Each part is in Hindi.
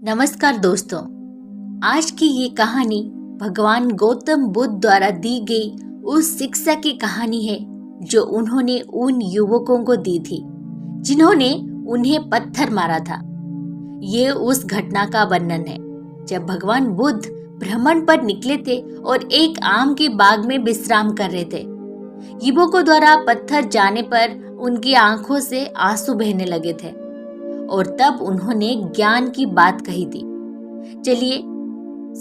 नमस्कार दोस्तों। आज की ये कहानी भगवान गौतम बुद्ध द्वारा दी गई उस शिक्षा की कहानी है जो उन्होंने उन युवकों को दी थी जिन्होंने उन्हें पत्थर मारा था। ये उस घटना का वर्णन है जब भगवान बुद्ध भ्रमण पर निकले थे और एक आम के बाग में विश्राम कर रहे थे। युवकों द्वारा पत्थर जाने पर उनकी आंखों से आंसू बहने लगे थे और तब उन्होंने ज्ञान की बात कही थी। चलिए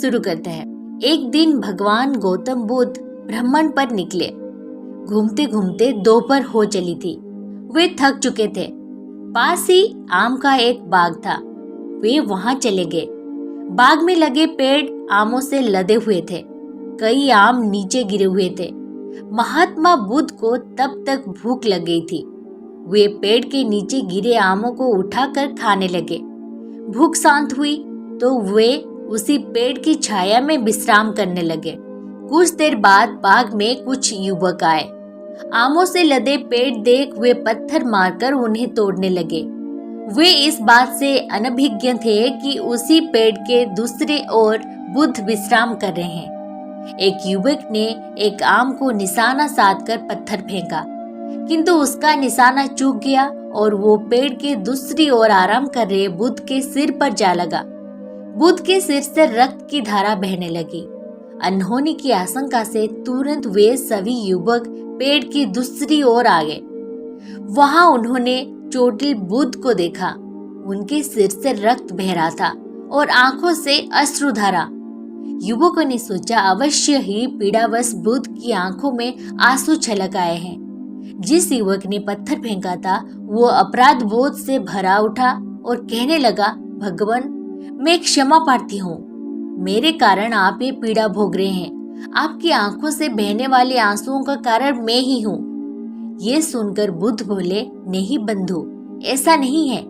शुरू करते हैं। एक दिन भगवान गौतम बुद्ध भ्रमण पर निकले। घूमते घूमते दोपहर हो चली थी। वे थक चुके थे। पास ही आम का एक बाग था। वे वहां चले गए। बाग में लगे पेड़ आमों से लदे हुए थे। कई आम नीचे गिरे हुए थे। महात्मा बुद्ध को तब तक भूख लग गई थी। वे पेड़ के नीचे गिरे आमों को उठाकर खाने लगे। भूख शांत हुई तो वे उसी पेड़ की छाया में विश्राम करने लगे। कुछ देर बाद बाग में कुछ युवक आए। आमों से लदे पेड़ देख वे पत्थर मारकर उन्हें तोड़ने लगे। वे इस बात से अनभिज्ञ थे कि उसी पेड़ के दूसरे ओर बुद्ध विश्राम कर रहे हैं। एक युवक ने एक आम को निशाना साधकर पत्थर फेंका, किंतु उसका निशाना चूक गया और वो पेड़ के दूसरी ओर आराम कर रहे बुद्ध के सिर पर जा लगा। बुद्ध के सिर से रक्त की धारा बहने लगी। अनहोनी की आशंका से तुरंत वे सभी युवक पेड़ की दूसरी ओर आ गए। वहां उन्होंने चोटिल बुद्ध को देखा। उनके सिर से रक्त बह रहा था और आंखों से अश्रुधारा। युवकों ने सोचा अवश्य ही पीड़ावश बुद्ध की आंखों में आंसू छलक आए हैं। जिस युवक ने पत्थर फेंका था वो अपराध बोध से भरा उठा और कहने लगा, भगवान, मैं क्षमा प्रार्थी हूँ। मेरे कारण आप ये पीड़ा भोग रहे हैं। आपकी आंखों से बहने वाले आंसुओं का कारण मैं ही हूँ। ये सुनकर बुद्ध बोले, नहीं बंधु, ऐसा नहीं है।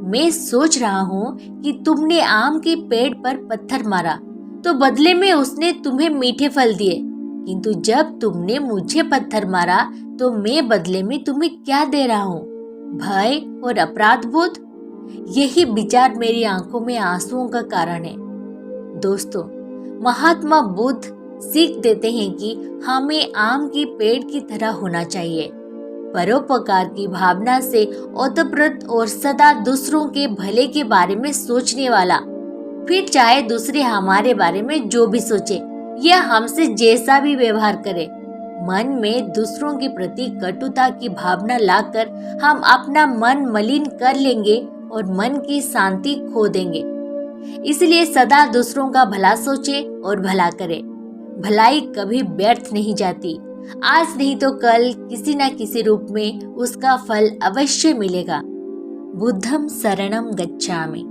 मैं सोच रहा हूँ कि तुमने आम के पेड़ पर पत्थर मारा तो बदले में उसने तुम्हें मीठे फल दिए, किंतु जब तुमने मुझे पत्थर मारा तो मैं बदले में तुम्हें क्या दे रहा हूँ? भय और अपराध बोध। यही विचार मेरी आंखों में आंसुओं का कारण है। दोस्तों, महात्मा बुद्ध सीख देते हैं कि हमें आम के पेड़ की तरह होना चाहिए, परोपकार की भावना से ओतप्रोत और सदा दूसरों के भले के बारे में सोचने वाला। फिर चाहे दूसरे हमारे बारे में जो भी सोचे या हमसे जैसा भी व्यवहार करे, मन में दूसरों के प्रति कटुता की भावना लाकर हम अपना मन मलिन कर लेंगे और मन की शांति खो देंगे। इसलिए सदा दूसरों का भला सोचे और भला करे। भलाई कभी व्यर्थ नहीं जाती। आज नहीं तो कल किसी न किसी रूप में उसका फल अवश्य मिलेगा। बुद्धं शरणं गच्छामि।